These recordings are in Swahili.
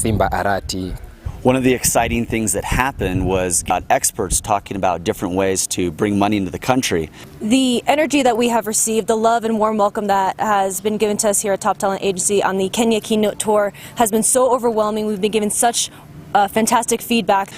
Simba Arati. One of the exciting things that happened was got experts talking about different ways to bring money into the country. The energy that we have received, the love and warm welcome that has been given to us here at Top Talent Agency on the Kenya Keynote Tour has been so overwhelming. We've been given such fantastic feedback.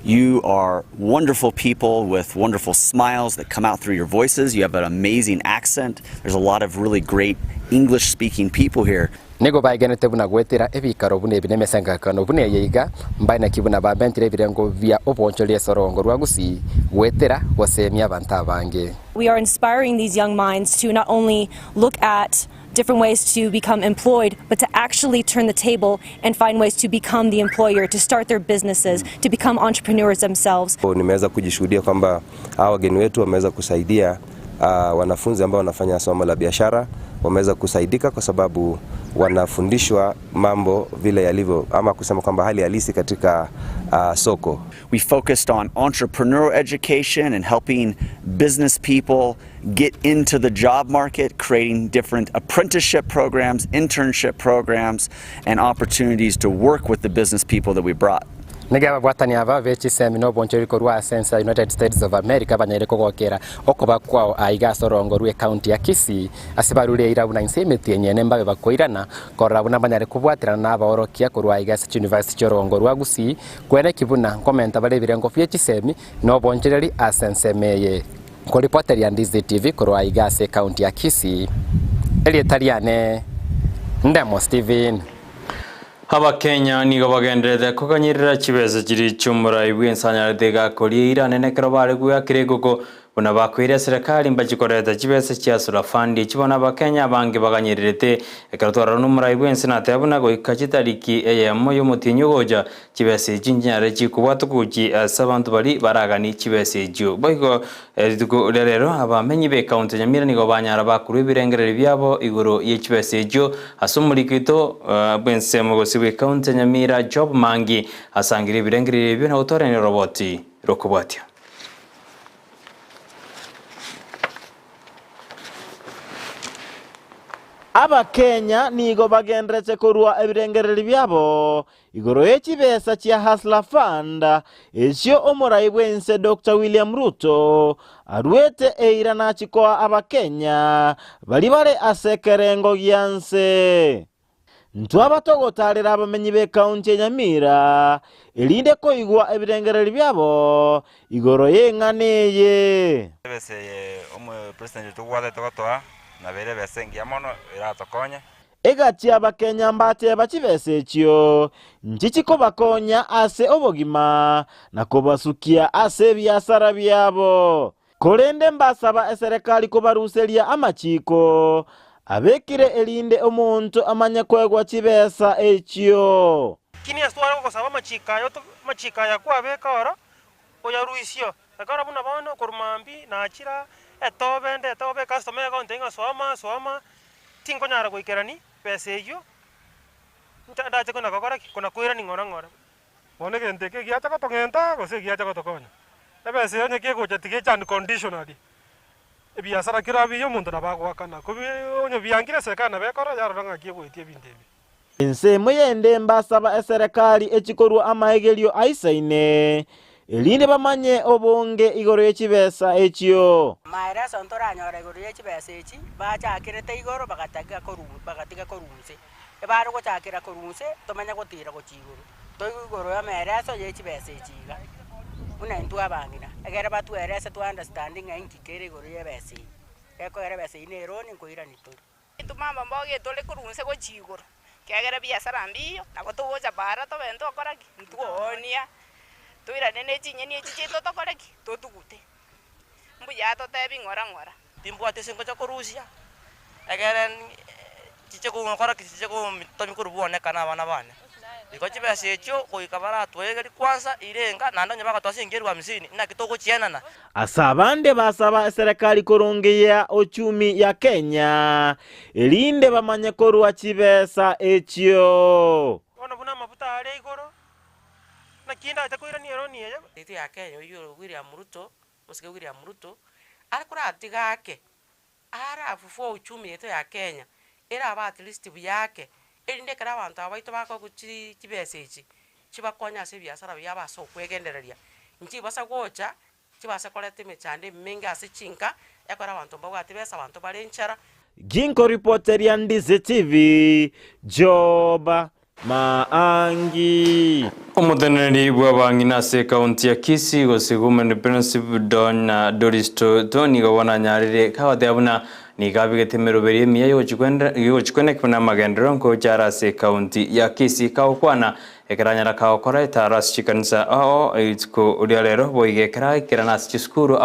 You are wonderful people with wonderful smiles that come out through your voices. You have an amazing accent. There's a lot of really great English-speaking people here. Nego baigenete buna gwetira ebikaro bune binemesenga kano bune yeiga mbaina kibuna babentire birengo via oboncholie sorongo rwa Gusii gwetira gosemia banta bange. We are inspiring these young minds to not only look at different ways to become employed, but to actually turn the table and find ways to become the employer, to start their businesses, to become entrepreneurs themselves. Nimeweza kujishuhudia kwamba hao wageni wetu wameweza kusaidia wanafunzi ambao wanafanya somo la biashara, wameweza kusaidika kwa sababu wanafundishwa mambo vile yalivyo ama kusema kwamba hali halisi katika soko. We focused on entrepreneurial education and helping business people get into the job market, creating different apprenticeship programs, internship programs, and opportunities to work with the business people that we brought. Nega bwatani aba vechi semino boncheriko rwa Ensa United States of America banyereko gokera okoba kwao aiga sorongo rwe county ya Kisii asibarule irabuna insemeti yenyene mbabe bakoirana korabuna banyare kubwatirana n'abahorokia kurwa aiga University chorongo rwa Gusii kwene kibuna komenta bale birengo fyechi semi no bonchereri asensemeye ko reporter ya Ndizi TV kurwa aiga county ya Kisii Elietariane Ndemo Steven. Abakenya nigo bagenderete kuganyirira kibeze kiri cyumura ibwensanyarite gakori iranenekero bare guyakire guko bona bakwira serikali mbagikoreta kibese cyasura fandi kibona abakenya bange baganyirite ekarotwara numura ibwensana tabuna go ikakitariki Eyemo y'umutinyo goja kibese kinyinyare kikubatukuki sabantu bari baragani kibese jyo boygo rero abamenyi be county Nyamira nigo banyara bakuru birengerere byabo igoro y'ikibese jyo asumurikito bwense mu Gusii county Nyamira job mangi asangire birengerere byo na utorene roboti rokubatya. Abakenya nigo bagendretse kurwa ebirengereri byabo igoro y'ekibesa kya Hustler Fund ekyo omurai bwense Dr. William Ruto arwete eira nakikoa abakenya bali bare asekerengo gyanse ntwabatogotarira abamenyi be county Nyamira elinde ko igwa ebirengereri byabo igoro y'enganeye bese president tuwade togotoa na bere besengi amono iratokonya egati abakenya mbate bakibese ekyo nchikiko bakonya ase obogima nakobasukia ase byasara byabo kolende mbasaba serikali kubaruselia amachiko abekire elinde omuntu amanya kwegwa kibesa ekyo kini astwara ko saba machika ya kwa bekora oyaruisio nakara buna bono kurumambi nakira etobe customer account inga soma tinkonyara goikerani pese yo ndaje kona gokora kona kwira ni ngora bone gente ke giacha ko tongenta go se giacha ko tokonya pese yo nyeke go chatige chan conditionally ebiasara kirabi yo muntu nabagwa kana kubi onyo biangire sekana bekora yaro ranga kiego etie bindebi ense moyende mbasaba serikali echikorwa amahegelio aisaine elinde bamanye obonge igoro y'ekibesa ekyo maera sontora nyora igoro y'ekibesa eki bachakirete igoro bagatiga korunse ebaro gochakira korunse tomanya gotira gochigoro to igoro ya maera so y'ekibesa ekiga una ntu abangina egera batu erese to understanding enkikere igoro y'ebesa eko erebesa inero ni nkoira nitori tumamba mboge tole korunse gochigoro kegera biasara mbiyo nako tugocha bara to bento koraki ntuonia tuira nene chinyeni echichito tokoreki totugute mbuya totebi ngora timbu atesengo chakorusia egeren chicheko ngora kichicheko mitomi kurubone kana bana bane iko chibese echo koikabara twegeri kwanza irenga nando nyabaka twasingerwa 50 na kitoko chienana asabande basaba serikali korongea ochumi ya Kenya elinde bamanye korwa chibesa ekyo ono buna mafuta ale igoro na kinda takoira ni eroni ya itu ya Kenya yo William Ruto osike William Ruto arakura atigake ara afufo uchumi yetu ya Kenya era aba at least byake erinde kara abantu abaito bako guchi chibesechi chibakonya se biasara byabasa okwegendereria nchi basa gocha chibasa kolete mechande minga ase chinka yakora abantu mbagwate besa abantu barenchara Ginko reporter ya Ndizi TV Joba Maangi Umuteneri bw'abangi nase kaunti ya Kisii gosigume principal don Doristo Tony gabona nyarire kawate abuna ni gabige temero beri miya yo chikwenda kuna magendero ko charase kaunti ya Kisii kawkwana ekaranyara kawkora itaras chikansa itko udialero boige kara kiranas chiskuru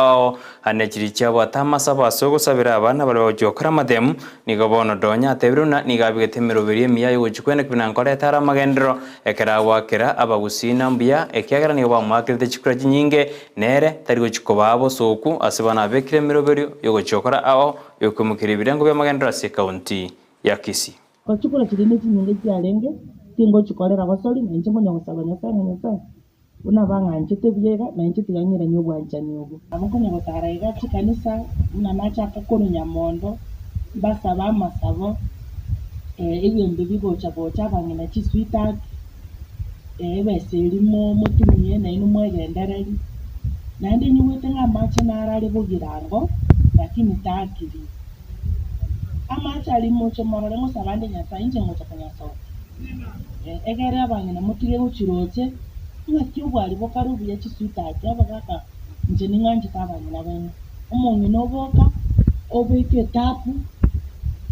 anechiri chaba tamasa baso sabira abana balo jokra madem ni gabono donya tebruna ni gabige temero beri miya yo chikwenda kuna nkora itara magendero ekara wakira Gusii mbia ekiagara ni wa mwakirite chikura nyinge nere tari chikobabo soku asibana bekire miroberio yogo chokora yokumukire birango bya magendera se kaunti ya Kisii ko chikura chirine chinyinge cyarenge tingo chikorera basori nje munya gusabanya sana una banga nchite byega na nchite yanyira nyobo anchani yogo amukunya gutarayiga chikanisa una nacha akakoro nyamondo basaba masabo ibyo bigocha bocha bangina chiswita beserimo mutumye na ino mwegendereri nande nyuwete ngamache narari bugirango lakini takiri amache ali mucho morore musabande nyasa inje mucho kanyaso egere abangina mutige guchiroche ngakyo ali bokarubu ya chiswita abagaka nje ninganje kabangina bene umuntu noboka obeke tapu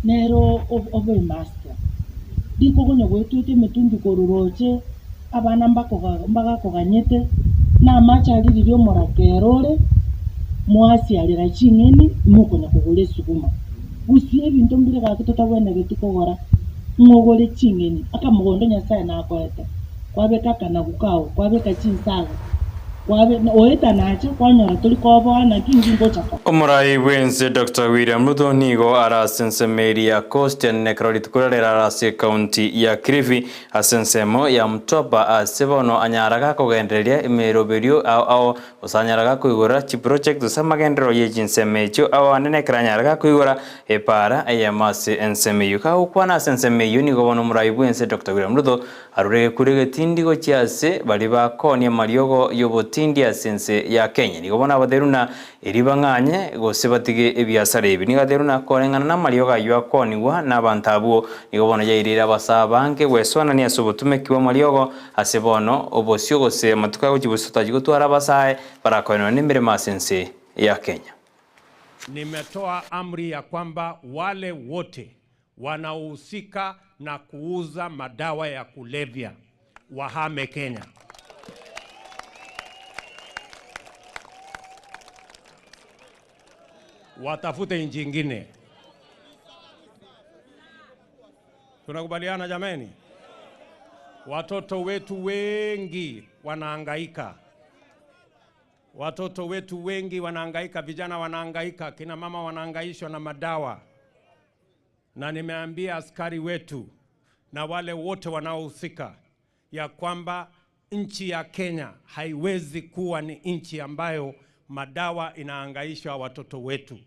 nero obe master diko gonyo gwetute metundu koruroche abana mbako ganyete na macha alilio morakerore mwasi alira chingeni muko na kugole suguma Gusii ebintu mbire ga kutotabwene betukogora ngogole chingeni aka mugondo nyasaye na akwete kwabeka kana gukao kwabeka chinsaga kwabe oeta nacho kwanyora tuli kobana kingi ngochaka Omurai wense Dr. William Ruto nigo arasense Meria Coast necrolit kurera arase county ya Kilifi asensemo ya mtopa asebono anyaraga kogenderia imeroberio au osanyaraga kuigora chi project usamagendero yejinsemecho anene kranyaraga kuigora epara Eyemase ensemeyo ka ukwana sensemeyo nigo bono murai wense Dr. William Ruto arure kurege tindigo chiase bali bakonia mariogo yobotindia sense ya Kenya nigo bona baderuna eribanganye gosebatige ebiasara ebi nigaderuna korengana na marioga yakoniwa nabantabuo nigo bona yairira basabange weswana ni asobotume kiwa mariogo asebono obosio gose matuka gochibusuta gutwara basae barakoino nimirema sense ya Kenya. Nimetoa amri ya kwamba wale wote wanaohusika na kuuza madawa ya kulevya wahame Kenya. Watafute nchi nyingine. Tunakubaliana jameni? Watoto wetu wengi wanahangaika. Watoto wetu wengi wanahangaika, vijana wanahangaika, kina mama wanahangaishwa na madawa. Na nimeambia askari wetu na wale wote wanaohusika ya kwamba nchi ya Kenya haiwezi kuwa ni nchi ambayo madawa inahangaisha watoto wetu.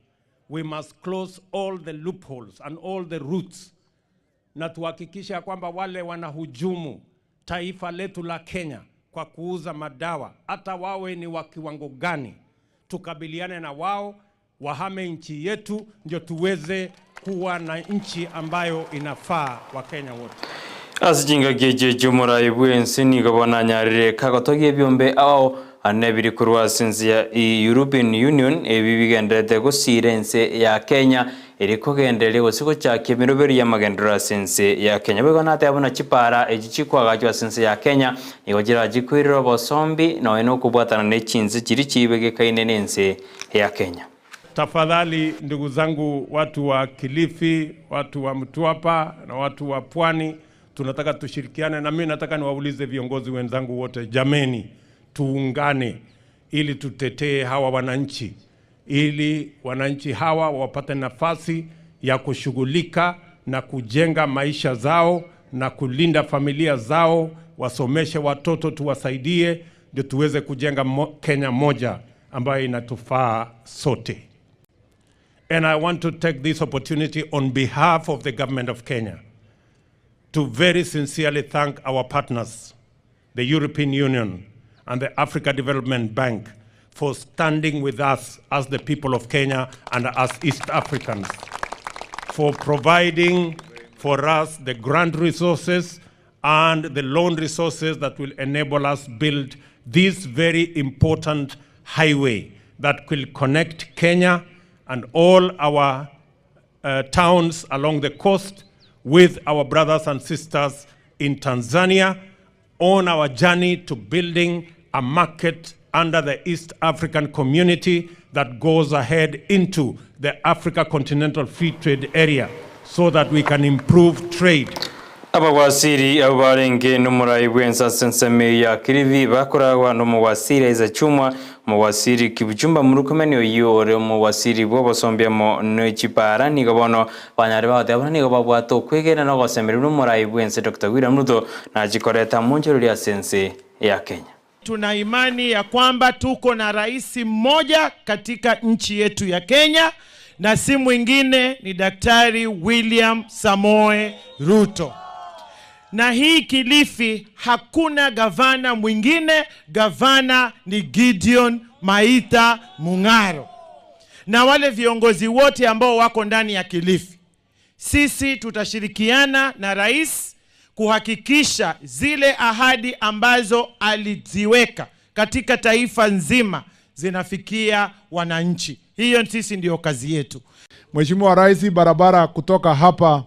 We must close all the loopholes and all the routes. Na tuhakikisha kwamba wale wanahujumu taifa letu la Kenya kwa kuuza madawa, hata wawe ni wa kiwango gani, tukabiliane na wao, wahame nchi yetu, ndio tuweze kuwa na nchi ambayo inafaa wa Kenya wote. Asijinga geje jumurai bwense nigo bona nyarire kagotoge byombe anebiri kurwa sense ya European Union ebibigendete gosirense ya Kenya eriko gendere gosiko cha kemiroberi ya magendera sense ya Kenya bego nate abona chipara egichikwaga cyo sense ya Kenya nigogira gikwiriro bosombi no eno kubwatana nechinze kiri chibege kainenense ya Kenya. Tafadhali ndugu zangu, watu wa Kilifi, watu wa Mtwapa na watu wa Pwani, tunataka tushirikiane, na mimi nataka niwaulize viongozi wenzangu wote, jameni, tuungane ili tutetee hawa wananchi, ili wananchi hawa wapate nafasi ya kushughulika na kujenga maisha zao na kulinda familia zao, wasomeshe watoto, tuwasaidie, ndio tuweze kujenga Kenya moja ambayo inatufaa sote. And I want to take this opportunity on behalf of the government of Kenya to very sincerely thank our partners, the European Union and the Africa Development Bank, for standing with us as the people of Kenya and as East Africans, for providing for us the grant resources and the loan resources that will enable us build this very important highway that will connect Kenya and all our towns along the coast with our brothers and sisters in Tanzania on our journey to building a market under the East African community that goes ahead into the Africa Continental Free Trade Area so that we can improve trade. Abawasiri abarenge n'umurai bwensa senseme ya kirivi bakoragwa no muwasiri za chuma muwasiri kibujumba murukomenyo yore muwasiri bobosombemo n'echipara nigobono banyari bahote abana nigobabwato kwegera no gosemera n'umurai bwense Dr. William Ruto na jikoreta munjoro ya sense ya Kenya. Tuna imani ya kwamba tuko na rais mmoja katika nchi yetu ya Kenya na si mwingine ni Daktari William Samoei Ruto. Na hii Kilifi hakuna gavana mwingine, gavana ni Gideon Maitha Mung'aro. Na wale viongozi wote ambao wako ndani ya Kilifi, sisi tutashirikiana na rais kuhakikisha zile ahadi ambazo aliziweka katika taifa nzima zinafikia wananchi. Hiyo sisi ndio kazi yetu. Mheshimiwa Rais, barabara kutoka hapa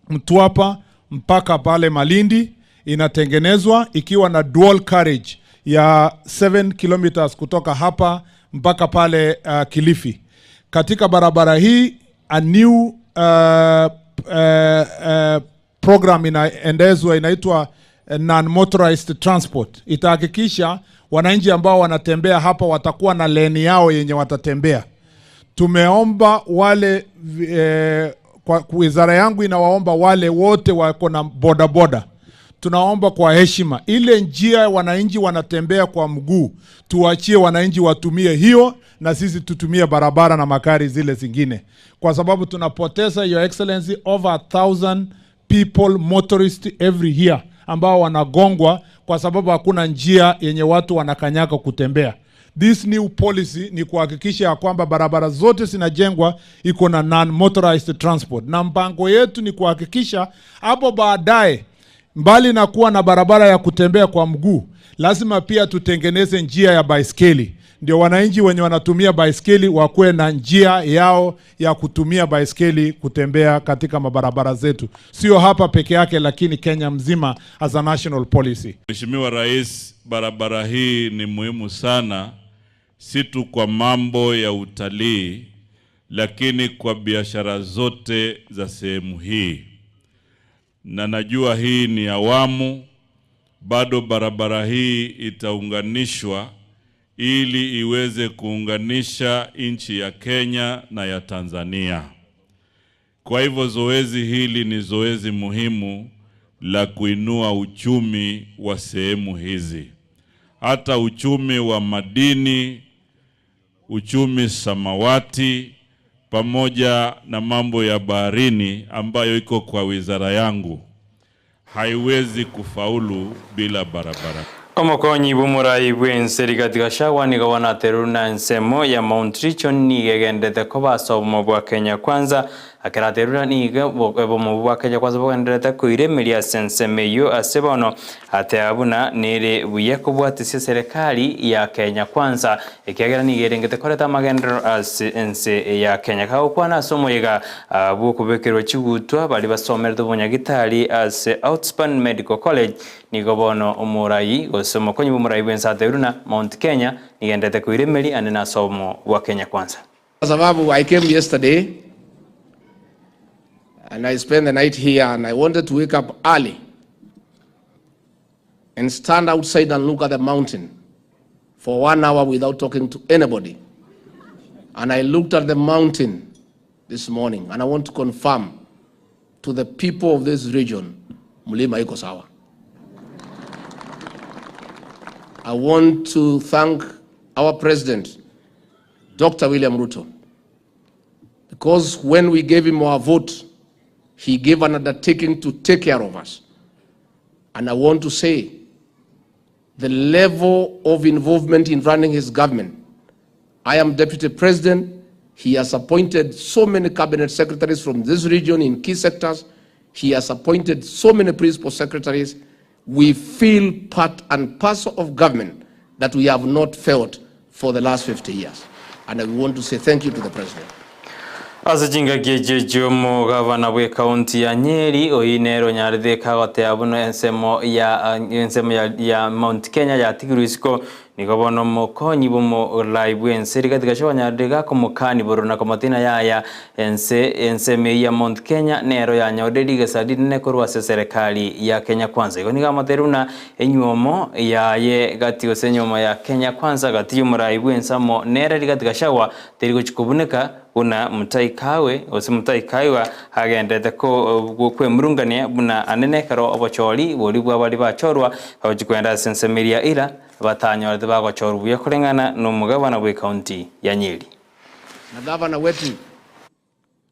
Mtwapa mpaka pale Malindi inatengenezwa ikiwa na dual carriage ya 7 kilometers kutoka hapa mpaka pale Kilifi. Katika barabara hii a new program inaendezwa inaitwa non-motorized transport. Itahakikisha wananchi ambao wanatembea hapa watakuwa na leni yao yenye watatembea. Tumeomba wale kwa wizara yangu inawaomba wale wote wako na boda boda, tunaomba kwa heshima ile njia wananchi wanatembea kwa mguu tuachie wananchi watumie hiyo, na sisi tutumie barabara na magari zile zingine, kwa sababu tunapoteza, Your Excellency, over 1,000 people motorists every year ambao wanagongwa kwa sababu hakuna njia yenye watu wanakanyaka kutembea. This new policy ni kuhakikisha ya kwamba barabara zote zinajengwa iko na non-motorized transport. Na mpango yetu ni kuhakikisha hapo baadaye, mbali na kuwa na barabara ya kutembea kwa mguu, lazima pia tutengeneze njia ya baiskeli. Ndio wananchi wenye wanatumia baiskeli wakuwe na njia yao ya kutumia baiskeli kutembea katika mabarabara zetu. Sio hapa peke yake, lakini Kenya mzima as a national policy. Mheshimiwa Rais, barabara hii ni muhimu sana, si tu kwa mambo ya utalii, lakini kwa biashara zote za sehemu hii. Na najua hii ni awamu, bado barabara hii itaunganishwa ili iweze kuunganisha nchi ya Kenya na ya Tanzania. Kwa hivyo zoezi hili ni zoezi muhimu la kuinua uchumi wa sehemu hizi. Hata uchumi wa madini, uchumi samawati, pamoja na mambo ya baharini ambayo iko kwa wizara yangu, haiwezi kufaulu bila barabara. Omokonyi bumurai bwense katika shawani gawana teruna nsemo ya Mount Richon ni gegendete kobaso mobwa Kenya kwanza akira teruna ni gebo mobwa Kenya kwanza bogendete kuiremelia sensemeyo asebono ateabuna nere buyekobwatise serikali ya Kenya kwanza ikagera ni gerengete koreta magendero as ense ya Kenya kaukwana somoyega bukubekero chigutwa bali basomerdo bonyagitali as Outspan Medical College ni gobono umurai gosomo konyi umurai bwensa teruna Mount Kenya ni gendete kuiremeli anena somo wa Kenya kwanza. Kwa sababu I came yesterday and I spent the night here and I wanted to wake up early and stand outside and look at the mountain for 1 hour without talking to anybody. And I looked at the mountain this morning and I want to confirm to the people of this region, Mlima iko sawa. I want to thank our president, Dr. William Ruto, because when we gave him our vote, He gave an undertaking to take care of us. And I want to say, the level of involvement in running his government. I am Deputy President. He has appointed so many cabinet secretaries from this region in key sectors. He has appointed so many principal secretaries. We feel part and parcel of government that we have not felt for the last 50 years. And I want to say thank you to the President. Asijinga geje jomo gavana we county ya Nyeri oinero nyaride kagote abuno ensemo ya Mount Kenya ya Tigrisiko nikobono mokonyi bomo live ense rigatika shwa nyaride gako mokani borona komatina ya enseme ya Mount Kenya nero ya nyodedi gasadidi nekorwa serikali ya Kenya Kwanza iko niga materuna enyuomo ya ye gati osenyomo ya Kenya Kwanza gati yumuraibu ensamo nere rigatika shwa teriko chikubuneka una mutaikawe ose mutaikaiwa hagendete ko kwemurungania buna anenekaro obochori boli bwa bali bachorwa abajikwenda sensemeria ira batanyorete bagochorwa yakurengana no mugabana we county ya Nyeri. Na gavana wetu,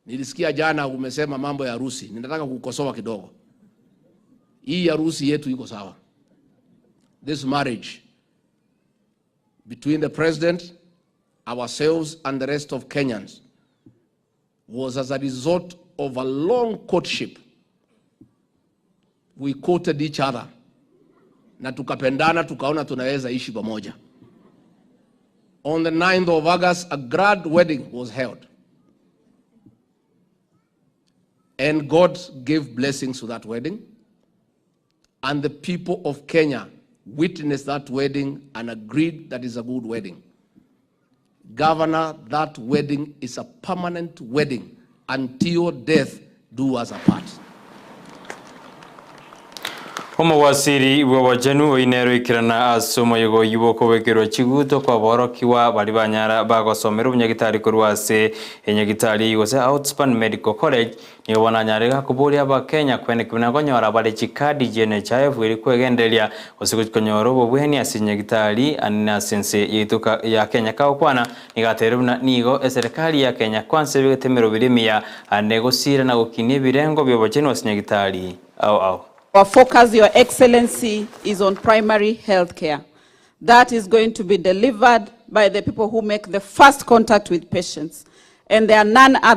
nilisikia jana umesema mambo ya harusi. Ninataka kukosoa kidogo. Hii harusi yetu iko sawa. This marriage between the president, ourselves and the rest of Kenyans was as a result of a long courtship. We courted each other. Na tukapendana tukaona tunaweza ishi pamoja. On the 9th of August, a grand wedding was held. And God gave blessings to that wedding. And the people of Kenya witnessed that wedding and agreed that is a good wedding. Governor, that wedding is a permanent wedding until death do us apart. Omo wasiri wabajanu oinero ikirana asomo yogo yiboko wekero chiguto kwa borokiwa bali banyara bagosomera ubunyagitari kurwase enyagitari yose Outspan Medical College ni wananyarega kubuli aba Kenya kwene kunagonyora bali chikadi NHIF iri kwegendelia osikonyoro bobweni asinyagitari anina sense yituka ya Kenya kaokwana nigateruna nigo serikali ya Kenya Kwanza bigetemero birimia anegosira na gukinie birengo byobajenu asinyagitari au Our focus, Your Excellency, is on primary health care. That is going to be delivered by the people who make the first contact with patients. And there are none other